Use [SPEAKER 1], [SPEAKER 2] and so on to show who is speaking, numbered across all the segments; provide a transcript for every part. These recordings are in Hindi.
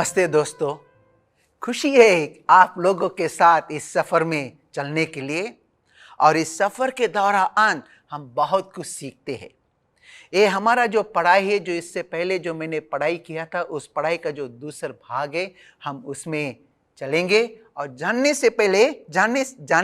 [SPEAKER 1] नमस्ते दोस्तों, खुशी है आप लोगों के साथ इस सफ़र में चलने के लिए। और इस सफ़र के दौरान हम बहुत कुछ सीखते हैं। ये हमारा जो पढ़ाई है, जो इससे पहले जो मैंने पढ़ाई किया था, उस पढ़ाई का जो दूसरा भाग है, हम उसमें चलेंगे। और जाने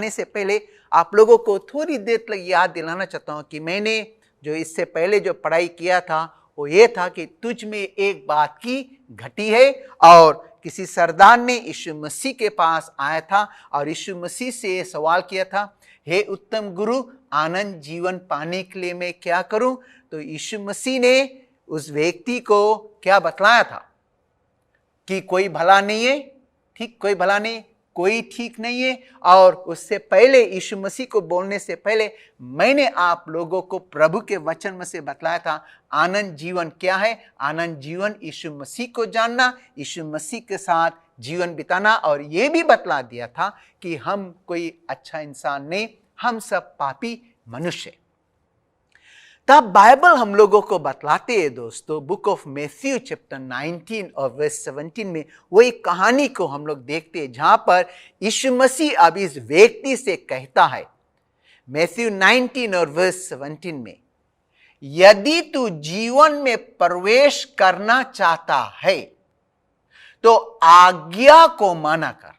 [SPEAKER 1] से पहले आप लोगों को थोड़ी देर तक याद दिलाना चाहता हूँ कि मैंने जो इससे पहले जो पढ़ाई किया था वो ये था कि तुझ में एक बात की घटी है। और किसी सरदार ने यीशु मसीह के पास आया था और यीशु मसीह से ये सवाल किया था, हे उत्तम गुरु, आनंद जीवन पाने के लिए मैं क्या करूं? तो यीशु मसीह ने उस व्यक्ति को क्या बतलाया था कि कोई भला नहीं है, ठीक, कोई भला नहीं, कोई ठीक नहीं है। और उससे पहले यीशु मसीह को बोलने से पहले मैंने आप लोगों को प्रभु के वचन में से बतलाया था, आनंद जीवन क्या है? आनंद जीवन यीशु मसीह को जानना, यीशु मसीह के साथ जीवन बिताना। और ये भी बतला दिया था कि हम कोई अच्छा इंसान नहीं, हम सब पापी मनुष्य। तब बाइबल हम लोगों को बतलाते हैं दोस्तों, बुक ऑफ मैथ्यू चैप्टर 19 और वर्स 17 में वो एक कहानी को हम लोग देखते हैं जहां पर यीशु मसीह अब इस व्यक्ति से कहता है, मैथ्यू 19 और वर्स 17 में, यदि तू जीवन में प्रवेश करना चाहता है तो आज्ञा को माना कर।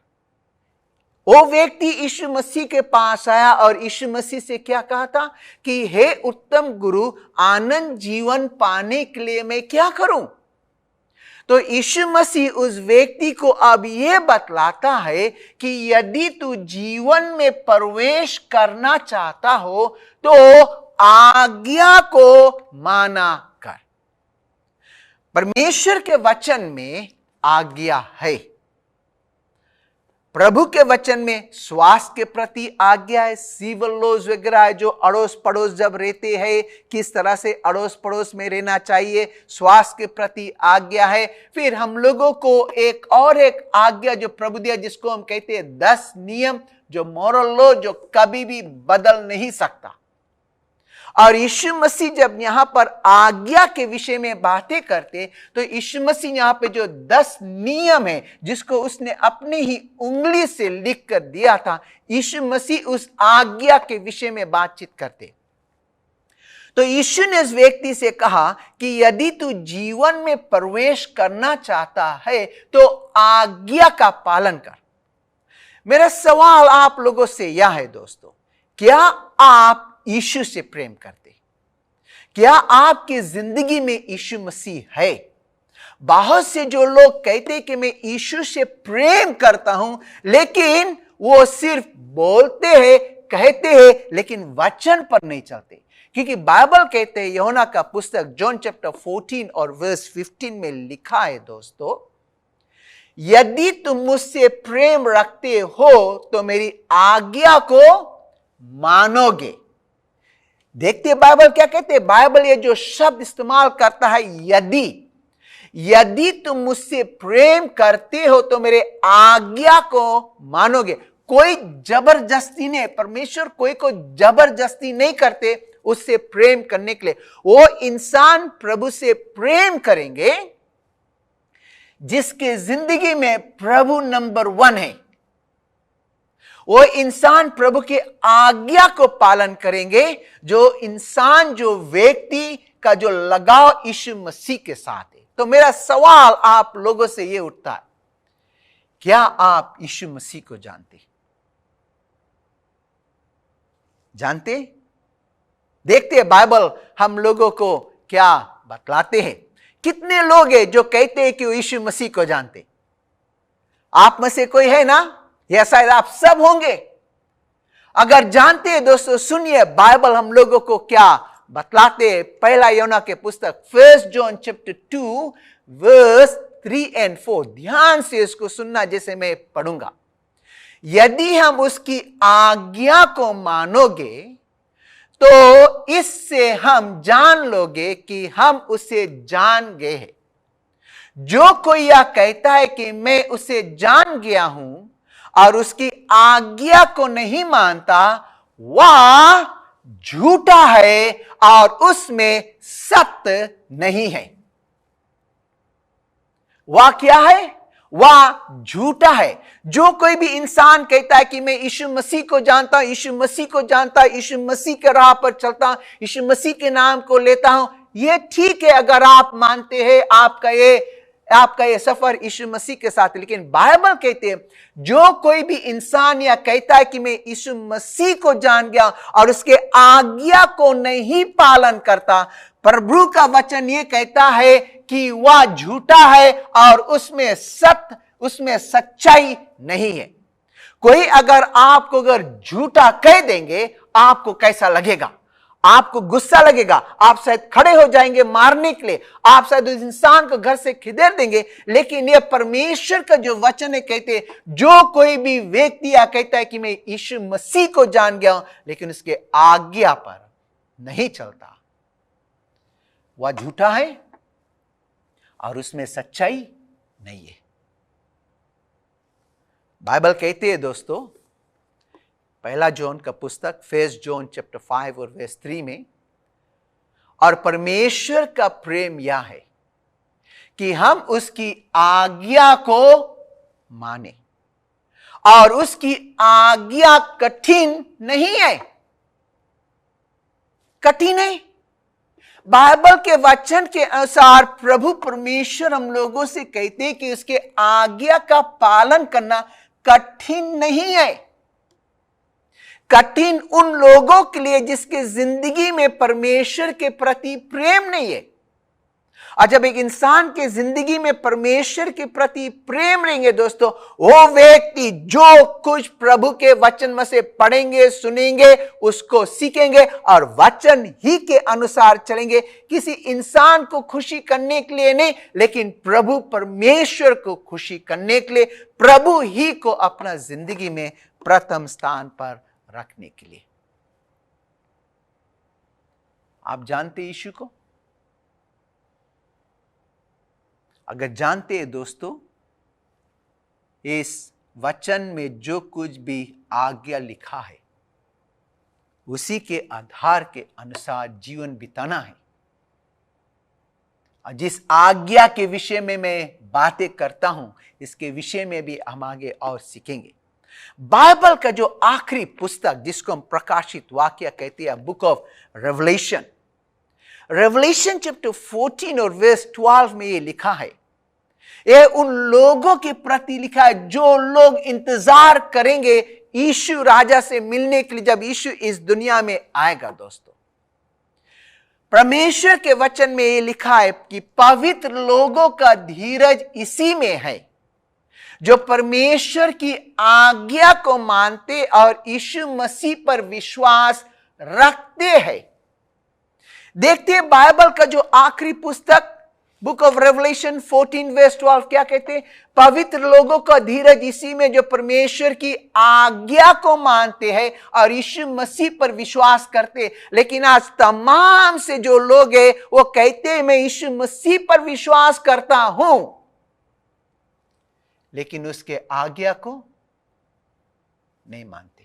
[SPEAKER 1] वो व्यक्ति यीशु मसीह के पास आया और यीशु मसीह से क्या कहा था कि हे उत्तम गुरु, आनंद जीवन पाने के लिए मैं क्या करूं? तो यीशु मसीह उस व्यक्ति को अब यह बतलाता है कि यदि तू जीवन में प्रवेश करना चाहता हो तो आज्ञा को माना कर। परमेश्वर के वचन में आज्ञा है। प्रभु के वचन में स्वास्थ्य के प्रति आज्ञा है, सिविल लॉज वगैरह है, जो अड़ोस पड़ोस जब रहते हैं किस तरह से अड़ोस पड़ोस में रहना चाहिए, स्वास्थ्य के प्रति आज्ञा है। फिर हम लोगों को एक आज्ञा जो प्रभु दिया, जिसको हम कहते हैं 10 नियम, जो मॉरल लॉ, जो कभी भी बदल नहीं सकता। और यीशु मसीह जब यहां पर आज्ञा के विषय में बातें करते तो यीशु मसीह यहां पे जो 10 नियम है, जिसको उसने अपनी ही उंगली से लिख कर दिया था, यीशु मसीह उस आज्ञा के विषय में बातचीत करते। तो यीशु ने उस व्यक्ति से कहा कि यदि तू जीवन में प्रवेश करना चाहता है तो आज्ञा का पालन कर। मेरा सवाल आप लोगों से यह है दोस्तों, क्या आप यीशु से प्रेम करते? क्या आपकी जिंदगी में यीशु मसीह है? बहुत से जो लोग कहते हैं कि मैं यीशु से प्रेम करता हूं, लेकिन वो सिर्फ बोलते हैं, कहते हैं, लेकिन वचन पर नहीं चलते। क्योंकि बाइबल कहते हैं, यूहन्ना का पुस्तक जॉन चैप्टर 14 और वर्स 15 में लिखा है दोस्तों, यदि तुम मुझसे प्रेम रखते हो तो मेरी आज्ञा को मानोगे। देखते बाइबल क्या कहते हैं? बाइबल ये जो शब्द इस्तेमाल करता है, यदि तुम मुझसे प्रेम करते हो तो मेरे आज्ञा को मानोगे। कोई जबरदस्ती नहीं, परमेश्वर कोई को जबरदस्ती नहीं करते उससे प्रेम करने के लिए। वो इंसान प्रभु से प्रेम करेंगे जिसके जिंदगी में प्रभु नंबर 1 है। वो इंसान प्रभु के आज्ञा को पालन करेंगे, जो इंसान, जो व्यक्ति का जो लगाव यीशु मसीह के साथ है। तो मेरा सवाल आप लोगों से ये उठता है, क्या आप यीशु मसीह को जानते? देखते हैं बाइबल हम लोगों को क्या बतलाते हैं। कितने लोग हैं जो कहते हैं कि वो यीशु मसीह को जानते? आप में से कोई है ना? या शायद आप सब होंगे। अगर जानते हैं दोस्तों, सुनिए बाइबल हम लोगों को क्या बतलाते हैं। पहला यूहन्ना के पुस्तक 1 जॉन चैप्टर 2 वर्स 3 और 4, ध्यान से इसको सुनना जैसे मैं पढ़ूंगा। यदि हम उसकी आज्ञा को मानोगे तो इससे हम जान लोगे कि हम उसे जान गए हैं। जो कोई यह कहता है कि मैं उसे जान गया हूं और उसकी आज्ञा को नहीं मानता, वह झूठा है और उसमें सत्य नहीं है। वह क्या है? वह झूठा है। जो कोई भी इंसान कहता है कि मैं यीशु मसीह को जानता हूं, यीशु मसीह को जानता हूं, यीशु मसीह के राह पर चलता हूं, यीशु मसीह के नाम को लेता हूं, यह ठीक है अगर आप मानते हैं आपका ये सफर यीशु मसीह के साथ। लेकिन बाइबल कहते हैं जो कोई भी इंसान या कहता है कि मैं यीशु मसीह को जान गया और उसके आज्ञा को नहीं पालन करता, प्रभु का वचन ये कहता है कि वह झूठा है और उसमें सच्चाई नहीं है। कोई अगर झूठा कह देंगे, आपको कैसा लगेगा? आपको गुस्सा लगेगा, आप शायद खड़े हो जाएंगे मारने के लिए, आप शायद उस इंसान को घर से खिदेड़ देंगे। लेकिन यह परमेश्वर का जो वचन है, कहते जो कोई भी व्यक्ति या कहता है कि मैं यीशु मसीह को जान गया हूं लेकिन उसके आज्ञा पर नहीं चलता, वह झूठा है और उसमें सच्चाई नहीं है। बाइबल कहते हैं दोस्तों, पहला जॉन का पुस्तक 1 जॉन चैप्टर 5 और वर्स 3 में, और परमेश्वर का प्रेम यह है कि हम उसकी आज्ञा को माने, और उसकी आज्ञा कठिन नहीं है। कठिन है। बाइबल के वचन के अनुसार प्रभु परमेश्वर हम लोगों से कहते हैं कि उसके आज्ञा का पालन करना कठिन नहीं है। कठिन उन लोगों के लिए जिसके जिंदगी में परमेश्वर के प्रति प्रेम नहीं है। और जब एक इंसान के जिंदगी में परमेश्वर के प्रति प्रेम रहेंगे दोस्तों, वो व्यक्ति जो कुछ प्रभु के वचन में से पढ़ेंगे, सुनेंगे, उसको सीखेंगे और वचन ही के अनुसार चलेंगे। किसी इंसान को खुशी करने के लिए नहीं, लेकिन प्रभु परमेश्वर को खुशी करने के लिए, प्रभु ही को अपना जिंदगी में प्रथम स्थान पर रखने के लिए। आप जानते यीशु को? अगर जानते हैं दोस्तों, इस वचन में जो कुछ भी आज्ञा लिखा है उसी के आधार के अनुसार जीवन बिताना है। और जिस आज्ञा के विषय में मैं बातें करता हूं, इसके विषय में भी हम आगे और सीखेंगे। बाइबल का जो आखिरी पुस्तक जिसको हम प्रकाशित वाक्य कहते हैं, बुक ऑफ रेवलेशन चैप्टर 14 और वर्स 12 में ये लिखा है। ये उन लोगों के प्रति लिखा है जो लोग इंतजार करेंगे यीशु राजा से मिलने के लिए, जब यीशु इस दुनिया में आएगा। दोस्तों, परमेश्वर के वचन में ये लिखा है कि पवित्र लोगों का धीरज इसी में है जो परमेश्वर की आज्ञा को मानते और यीशु मसीह पर विश्वास रखते हैं। देखते हैं बाइबल का जो आखिरी पुस्तक बुक ऑफ रेवलेशन 14 वर्स 12 क्या कहते हैं? पवित्र लोगों का धीरज इसी में जो परमेश्वर की आज्ञा को मानते हैं और यीशु मसीह पर विश्वास करते। लेकिन आज तमाम से जो लोग हैं वो कहते हैं मैं यीशु मसीह पर विश्वास करता हूं, लेकिन उसके आज्ञा को नहीं मानते।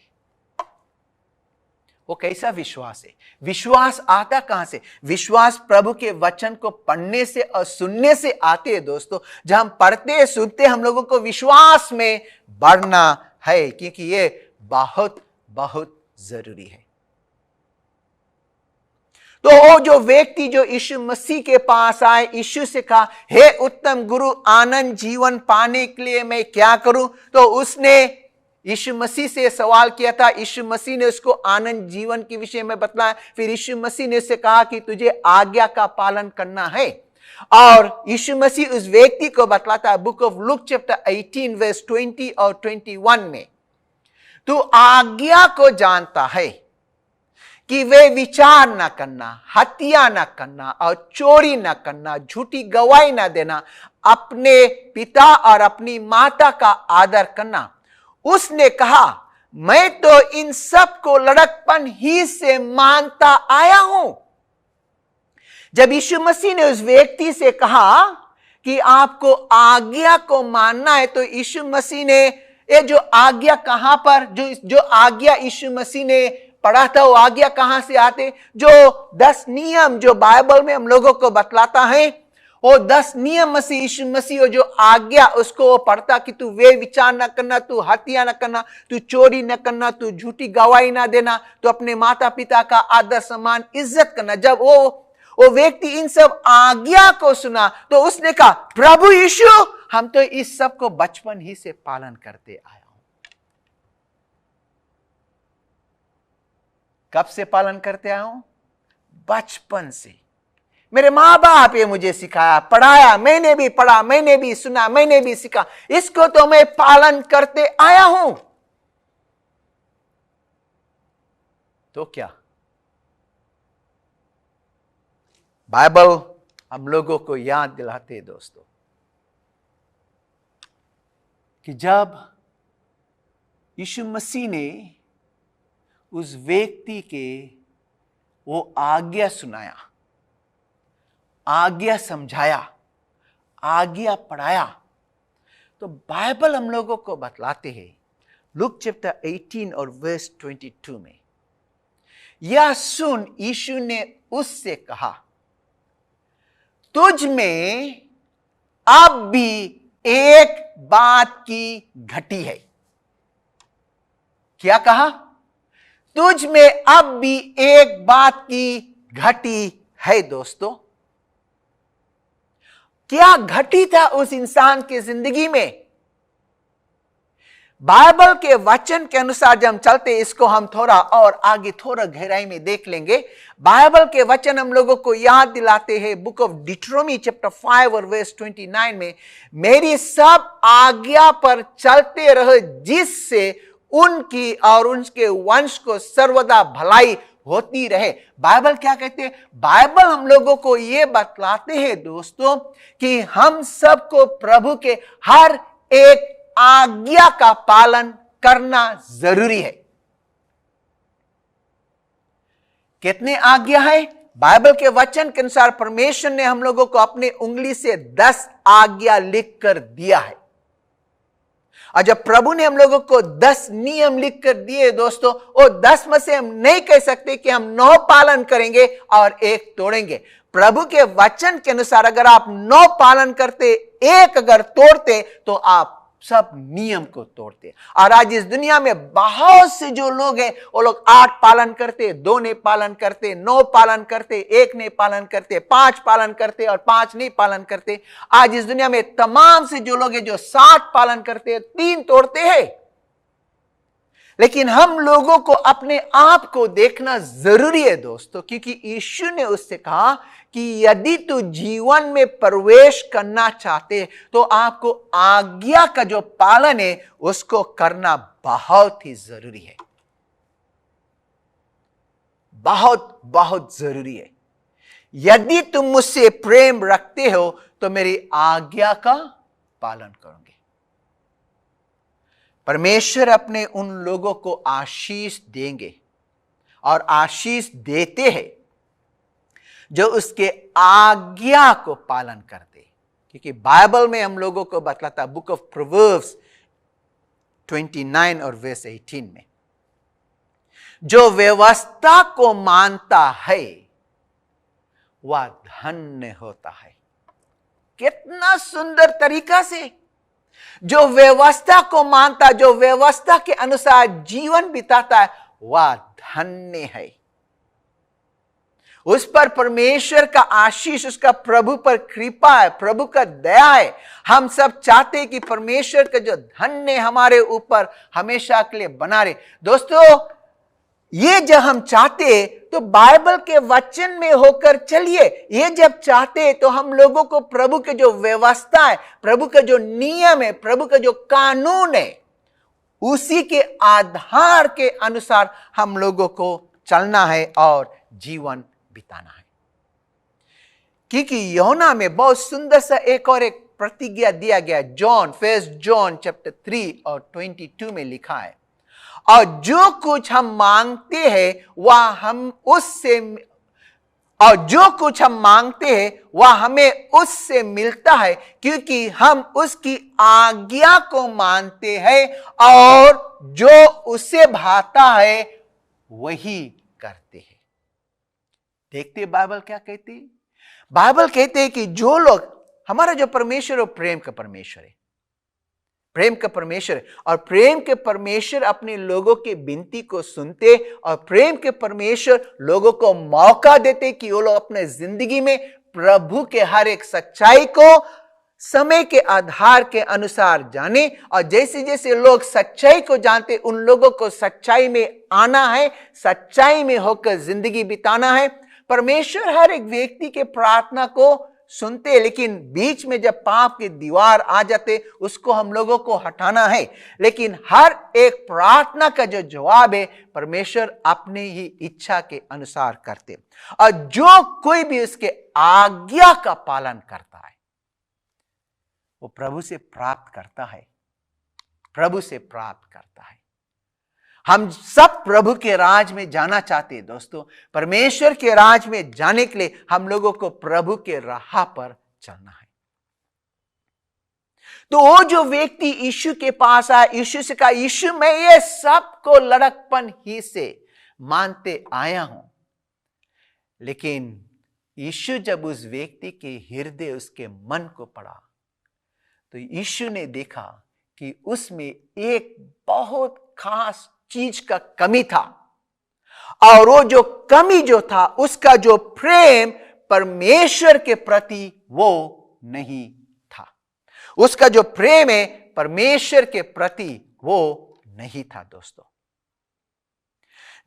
[SPEAKER 1] वो कैसा विश्वास है? विश्वास आता कहां से? विश्वास प्रभु के वचन को पढ़ने से और सुनने से आते हैं दोस्तों। जब हम पढ़ते सुनते हम लोगों को विश्वास में बढ़ना है, क्योंकि ये बहुत बहुत जरूरी है। तो वो जो व्यक्ति जो यीशु मसीह के पास आए, यीशु से कहा हे उत्तम गुरु, आनंद जीवन पाने के लिए मैं क्या करूं? तो उसने यीशु मसीह से सवाल किया था। यीशु मसीह ने उसको आनंद जीवन के विषय में बतलाया। फिर यीशु मसीह ने उससे कहा कि तुझे आज्ञा का पालन करना है। और यीशु मसीह उस व्यक्ति को बतलाता है book of Luke chapter 18 verse 20 और 21 में, तू आज्ञा को जानता है कि वे विचार न करना, हत्या न करना और चोरी न करना, झूठी गवाही न देना, अपने पिता और अपनी माता का आदर करना। उसने कहा मैं तो इन सब को लड़कपन ही से मानता आया हूं। जब यीशु मसीह ने उस व्यक्ति से कहा कि आपको आज्ञा को मानना है, तो यीशु मसीह ने ये जो आज्ञा कहां पर, जो आज्ञा यीशु मसीह ने पढ़ा था, वो आज्ञा कहां से आते? जो 10 नियम जो बाइबल में हम लोगों को बतलाता है, वो 10 नियम मसीह यीशु मसीह जो आज्ञा उसको वो पढ़ता कि तू वे विचार न करना, तू हत्या न करना, तू चोरी न करना, तू झूठी गवाही न देना, तू अपने माता पिता का आदर सम्मान इज्जत करना। जब वो व्यक्ति इन सब आज्ञा को सुना तो उसने कहा, प्रभु यीशु, हम तो इस सब को बचपन ही से पालन करते आया हूं। कब से पालन करते आया हूं? बचपन से। मेरे मां बाप ये मुझे सिखाया, पढ़ाया, मैंने भी पढ़ा, मैंने भी सुना, मैंने भी सीखा, इसको तो मैं पालन करते आया हूं। तो क्या बाइबल हम लोगों को याद दिलाते दोस्तों कि जब यीशु मसीह ने उस व्यक्ति के वो आज्ञा सुनाया, आज्ञा समझाया, आज्ञा पढ़ाया, तो बाइबल हम लोगों को बतलाते हैं लूक चैप्टर 18 और वर्स 22 में, यह सुन यीशु ने उससे कहा, तुझ में अब भी एक बात की घटी है। क्या कहा? तुझ में अब भी एक बात की घटी है। दोस्तों, क्या घटी था उस इंसान की जिंदगी में? बाइबल के वचन के अनुसार जब हम चलते, इसको हम थोड़ा और आगे थोड़ा गहराई में देख लेंगे। बाइबल के वचन हम लोगों को याद दिलाते हैं बुक ऑफ डिट्रोमी चैप्टर 5 और वर्स 29 में, मेरी सब आज्ञा पर चलते रहो जिससे उनकी और उनके वंश को सर्वदा भलाई होती रहे। बाइबल क्या कहते हैं? बाइबल हम लोगों को यह बतलाते हैं दोस्तों कि हम सबको प्रभु के हर एक आज्ञा का पालन करना जरूरी है। कितने आज्ञा है? बाइबल के वचन के अनुसार परमेश्वर ने हम लोगों को अपने उंगली से 10 आज्ञा लिख कर दिया है। और जब प्रभु ने हम लोगों को 10 नियम लिख कर दिए दोस्तों, वो 10 में से हम नहीं कह सकते कि हम 9 पालन करेंगे और 1 तोड़ेंगे। प्रभु के वचन के अनुसार अगर आप 9 पालन करते, 1 अगर तोड़ते, तो आप सब नियम को तोड़ते। और आज इस दुनिया में बहुत से जो लोग हैं, वो लोग 8 पालन करते, 2 नहीं पालन करते, 9 पालन करते, 1 नहीं पालन करते, 5 पालन करते और 5 नहीं पालन करते। आज इस दुनिया में तमाम से जो लोग हैं जो 7 पालन करते, 3 तोड़ते हैं। लेकिन हम लोगों को अपने आप को देखना जरूरी है दोस्तों, क्योंकि यीशु ने उससे कहा कि यदि तू जीवन में प्रवेश करना चाहते तो आपको आज्ञा का जो पालन है उसको करना बहुत ही जरूरी है। बहुत बहुत जरूरी है। यदि तुम मुझसे प्रेम रखते हो तो मेरी आज्ञा का पालन करोगे। परमेश्वर अपने उन लोगों को आशीष देंगे और आशीष देते हैं जो उसके आज्ञा को पालन करते। क्योंकि बाइबल में हम लोगों को बतलाता बुक ऑफ प्रोवर्ब्स 29 और वर्स 18 में, जो व्यवस्था को मानता है वह धन्य होता है। कितना सुंदर तरीका से जो व्यवस्था को मानता, जो व्यवस्था के अनुसार जीवन बिताता है, वह धन्य है। उस पर परमेश्वर का आशीष, उसका प्रभु पर कृपा है, प्रभु का दया है। हम सब चाहते हैं कि परमेश्वर का जो धन्य हमारे ऊपर हमेशा के लिए बना रहे। दोस्तों, ये जब हम चाहते तो बाइबल के वचन में होकर चलिए। ये जब चाहते तो हम लोगों को प्रभु के जो व्यवस्था है, प्रभु का जो नियम है, प्रभु का जो कानून है, उसी के आधार के अनुसार हम लोगों को चलना है और जीवन बिताना है। क्योंकि यूहन्ना में बहुत सुंदर सा एक और एक प्रतिज्ञा दिया गया। फर्स्ट जॉन चैप्टर 3 और 22 में लिखा है, और जो कुछ हम मांगते हैं वह हमें उससे मिलता है, क्योंकि हम उसकी आज्ञा को मानते हैं और जो उसे भाता है वही करते हैं। देखते बाइबल क्या कहती है? बाइबल कहते हैं कि जो लोग, हमारा जो परमेश्वर वो प्रेम का परमेश्वर है, प्रेम का परमेश्वर है, और प्रेम के परमेश्वर अपने लोगों की विनती को सुनते, और प्रेम के परमेश्वर लोगों को मौका देते कि वो लोग अपने जिंदगी में प्रभु के हर एक सच्चाई को समय के आधार के अनुसार जाने। और जैसे जैसे लोग सच्चाई को जानते, उन लोगों को सच्चाई में आना है, सच्चाई में होकर जिंदगी बिताना है। परमेश्वर हर एक व्यक्ति के प्रार्थना को सुनते, लेकिन बीच में जब पाप की दीवार आ जाते, उसको हम लोगों को हटाना है। लेकिन हर एक प्रार्थना का जो जवाब है, परमेश्वर अपने ही इच्छा के अनुसार करते, और जो कोई भी उसके आज्ञा का पालन करता है वो प्रभु से प्राप्त करता है, प्रभु से प्राप्त करता है। हम सब प्रभु के राज में जाना चाहते हैं दोस्तों। परमेश्वर के राज में जाने के लिए हम लोगों को प्रभु के राह पर चलना है। तो वो जो व्यक्ति यीशु के पास आया, यीशु से कहा, यीशु मैं ये सबको लड़कपन ही से मानते आया हूं। लेकिन यीशु जब उस व्यक्ति के हृदय, उसके मन को पढ़ा, तो यीशु ने देखा कि उसमें एक बहुत खास चीज का कमी था, और वो जो कमी जो था, उसका जो प्रेम परमेश्वर के प्रति वो नहीं था। उसका जो प्रेम है परमेश्वर के प्रति वो नहीं था दोस्तों।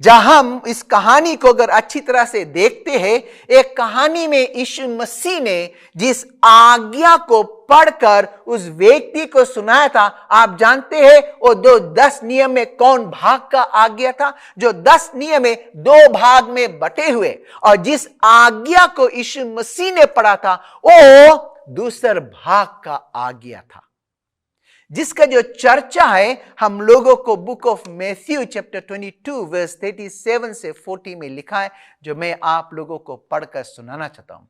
[SPEAKER 1] जहां हम इस कहानी को अगर अच्छी तरह से देखते हैं, एक कहानी में यीशु मसीह ने जिस आज्ञा को पढ़कर उस व्यक्ति को सुनाया था, आप जानते हैं वो 10 नियम में कौन भाग का आज्ञा था? जो 10 नियम में 2 भाग में बटे हुए, और जिस आज्ञा को यीशु मसीह ने पढ़ा था वो दूसर भाग का आज्ञा था, जिसका जो चर्चा है हम लोगों को book of Matthew chapter 22 verse 37 से 40 में लिखा है, जो मैं आप लोगों को पढ़कर सुनाना चाहता हूं।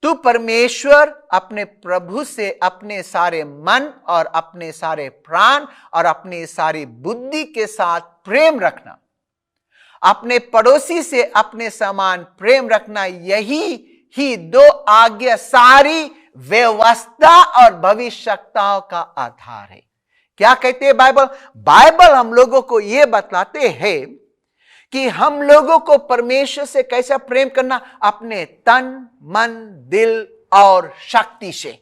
[SPEAKER 1] तू परमेश्वर अपने प्रभु से अपने सारे मन और अपने सारे प्राण और अपने सारी बुद्धि के साथ प्रेम रखना, अपने पड़ोसी से अपने समान प्रेम रखना, यही ही 2 आज्ञा सारी व्यवस्था और भविष्यताओं का आधार है। क्या कहते हैं बाइबल? बाइबल हम लोगों को यह बतलाते हैं कि हम लोगों को परमेश्वर से कैसा प्रेम करना, अपने तन, मन, दिल और शक्ति से।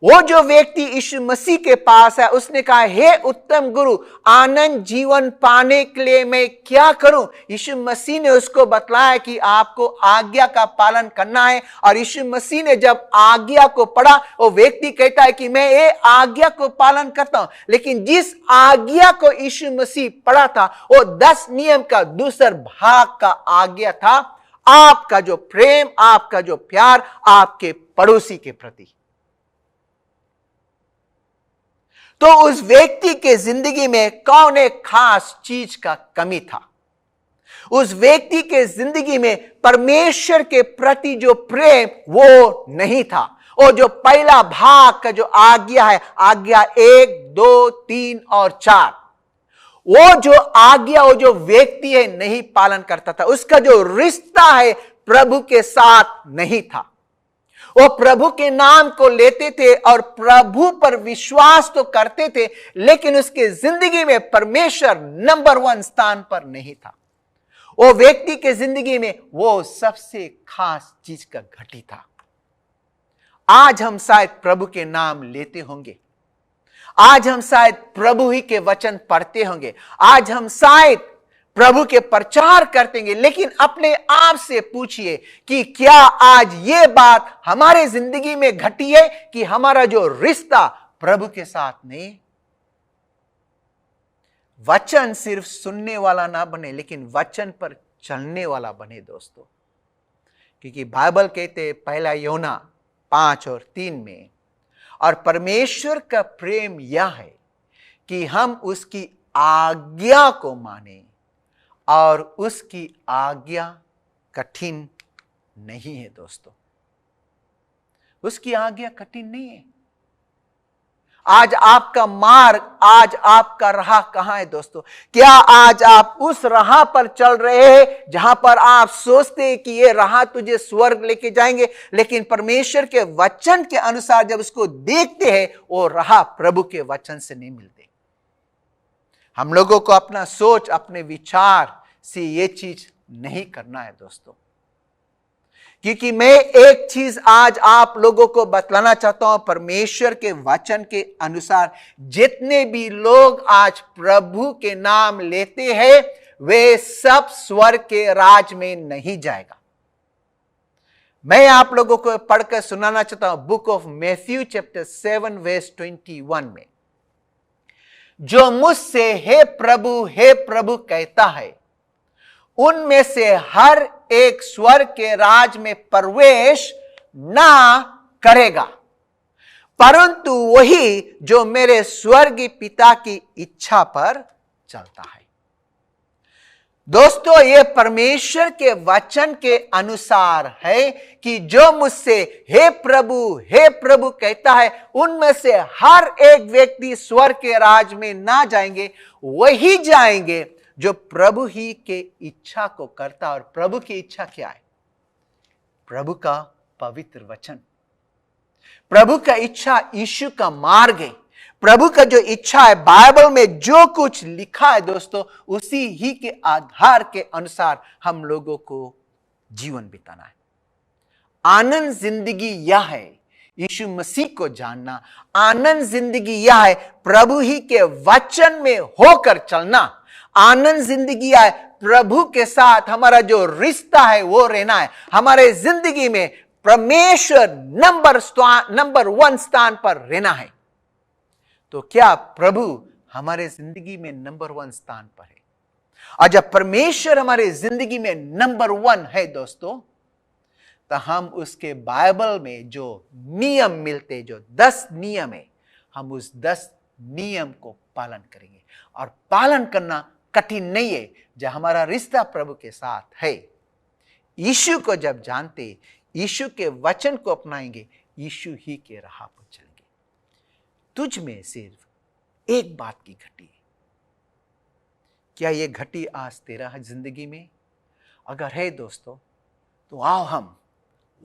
[SPEAKER 1] वो जो व्यक्ति यीशु मसीह के पास है, उसने कहा, हे उत्तम गुरु, आनंद जीवन पाने के लिए मैं क्या करूं? यीशु मसीह ने उसको बतलाया कि आपको आज्ञा का पालन करना है। और यीशु मसीह ने जब आज्ञा को पढ़ा, वो व्यक्ति कहता है कि मैं ये आज्ञा को पालन करता हूं। लेकिन जिस आज्ञा को यीशु मसीह पढ़ा था, वो 10 नियम का दूसर भाग का आज्ञा था, आपका जो प्रेम, आपका जो प्यार आपके पड़ोसी के प्रति। तो उस व्यक्ति के जिंदगी में कौन एक खास चीज का कमी था? उस व्यक्ति के जिंदगी में परमेश्वर के प्रति जो प्रेम वो नहीं था। और जो पहला भाग का जो आज्ञा है, आज्ञा 1, 2, 3 और 4, वो जो आज्ञा, वो जो व्यक्ति है नहीं पालन करता था। उसका जो रिश्ता है प्रभु के साथ नहीं था। वो प्रभु के नाम को लेते थे और प्रभु पर विश्वास तो करते थे, लेकिन उसके जिंदगी में परमेश्वर नंबर 1 स्थान पर नहीं था। वो व्यक्ति के जिंदगी में वो सबसे खास चीज का घटी था। आज हम शायद प्रभु के नाम लेते होंगे, आज हम शायद प्रभु ही के वचन पढ़ते होंगे, आज हम शायद प्रभु के प्रचार करतेंगे, लेकिन अपने आप से पूछिए कि क्या आज ये बात हमारे जिंदगी में घटी है कि हमारा जो रिश्ता प्रभु के साथ नहीं? वचन सिर्फ सुनने वाला ना बने, लेकिन वचन पर चलने वाला बने दोस्तों। क्योंकि बाइबल कहते हैं 1 यूहन्ना 5 और 3 में, और परमेश्वर का प्रेम यह है कि हम उसकी आज्ञा को माने, और उसकी आज्ञा कठिन नहीं है दोस्तों। उसकी आज्ञा कठिन नहीं है। आज आपका मार्ग, आज आपका राह कहां है दोस्तों? क्या आज आप उस राह पर चल रहे हैं जहां पर आप सोचते हैं कि ये राह तुझे स्वर्ग लेके जाएंगे, लेकिन परमेश्वर के वचन के अनुसार जब उसको देखते हैं वो राह प्रभु के वचन से नहीं मिलते। हम लोगों को अपना सोच, अपने विचार से ये चीज नहीं करना है दोस्तों। क्योंकि मैं एक चीज आज आप लोगों को बतलाना चाहता हूं, परमेश्वर के वचन के अनुसार जितने भी लोग आज प्रभु के नाम लेते हैं वे सब स्वर्ग के राज में नहीं जाएगा। मैं आप लोगों को पढ़कर सुनाना चाहता हूं book of Matthew chapter 7 verse 21 में, जो मुझसे हे प्रभु कहता है उनमें से हर एक स्वर्ग के राज में प्रवेश ना करेगा, परंतु वही जो मेरे स्वर्गीय पिता की इच्छा पर चलता है। दोस्तों, ये परमेश्वर के वचन के अनुसार है कि जो मुझसे हे प्रभु कहता है उनमें से हर एक व्यक्ति स्वर्ग के राज में ना जाएंगे, वही जाएंगे जो प्रभु ही के इच्छा को करता है। और प्रभु की इच्छा क्या है? प्रभु का पवित्र वचन, प्रभु का इच्छा यीशु का मार्ग है। प्रभु का जो इच्छा है, बाइबल में जो कुछ लिखा है दोस्तों, उसी ही के आधार के अनुसार हम लोगों को जीवन बिताना है। आनंद जिंदगी यह है यीशु मसीह को जानना, आनंद जिंदगी यह है प्रभु ही के वचन में होकर चलना, आनंद जिंदगी है प्रभु के साथ हमारा जो रिश्ता है वो रहना है। हमारे जिंदगी में परमेश्वर नंबर 1 स्थान पर रहना है। तो क्या प्रभु हमारे जिंदगी में नंबर 1 स्थान पर है? और जब परमेश्वर हमारे जिंदगी में नंबर 1 है दोस्तों, तो हम उसके बाइबल में जो नियम मिलते, जो 10 नियम है, हम उस 10 नियम को पालन करेंगे। और पालन करना कठिन नहीं है जब हमारा रिश्ता प्रभु के साथ है। यीशु को जब जानते, यीशु के वचन को अपनाएंगे, यीशु ही के राह पर चलेंगे। तुझ में सिर्फ एक बात की घटी है। क्या ये घटी आज तेरा है जिंदगी में? अगर है दोस्तों, तो आओ हम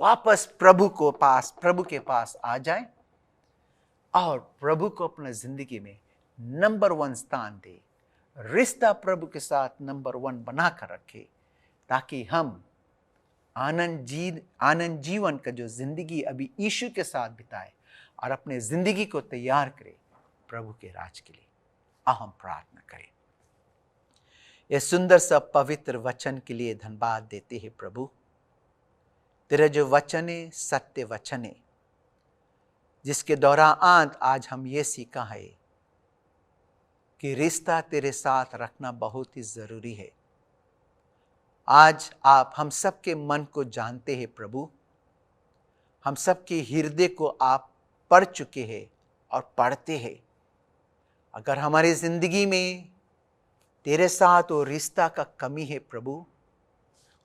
[SPEAKER 1] वापस प्रभु के पास आ जाए और प्रभु को अपना जिंदगी में नंबर 1 स्थान दे, रिश्ता प्रभु के साथ नंबर 1 बनाकर रखे, ताकि हम आनंद जीवन का जो जिंदगी अभी यीशु के साथ बिताए और अपने जिंदगी को तैयार करे प्रभु के राज के लिए। आओ हम प्रार्थना करें। यह सुंदर सा पवित्र वचन के लिए धन्यवाद देते हैं प्रभु। तेरा जो वचन है सत्य वचन है, जिसके दौरान आज हम ये सीखा है कि रिश्ता तेरे साथ रखना बहुत ही जरूरी है। आज आप हम सबके मन को जानते हैं प्रभु, हम सबके हृदय को आप पढ़ चुके हैं और पढ़ते हैं। अगर हमारी जिंदगी में तेरे साथ वो रिश्ता का कमी है प्रभु,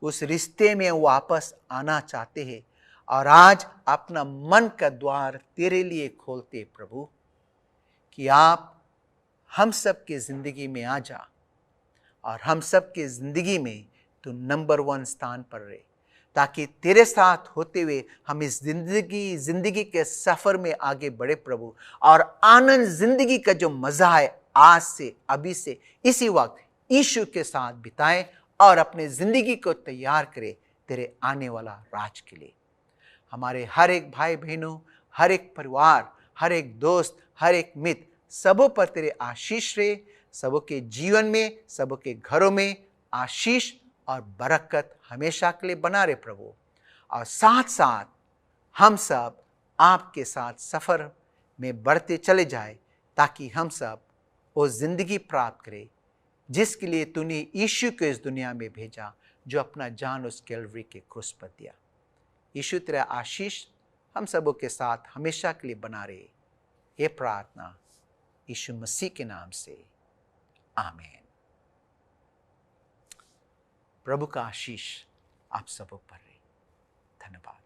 [SPEAKER 1] उस रिश्ते में वापस आना चाहते हैं और आज अपना मन का द्वार तेरे लिए खोलते प्रभु, कि आप हम सब की जिंदगी में आ जा और हम सब की जिंदगी में तो नंबर 1 स्थान पर रहे, ताकि तेरे साथ होते हुए हम इस जिंदगी के सफर में आगे बढ़े प्रभु। और आनंद जिंदगी का जो मजा है आज से, अभी से, इसी वक्त यीशु के साथ बिताएं और अपने जिंदगी को तैयार करें तेरे आने वाला राज के लिए। हमारे हर एक भाई बहनों, हर एक परिवार, हर एक दोस्त, हर एक मित्र, सबों पर तेरे आशीष रहे, सबों के जीवन में, सबों के घरों में आशीष और बरकत हमेशा के लिए बना रहे प्रभु। और साथ साथ हम सब आपके साथ सफर में बढ़ते चले जाए, ताकि हम सब वो जिंदगी प्राप्त करें जिसके लिए तूने यीशु को इस दुनिया में भेजा, जो अपना जान उस कैलवरी के क्रूस पर दिया। यीशु तेरा आशीष हम सबों के साथ हमेशा के लिए बना रहे। ये प्रार्थना यीशु मसीह के नाम से, आमीन। प्रभु का आशीष आप सबों पर रहे। धन्यवाद।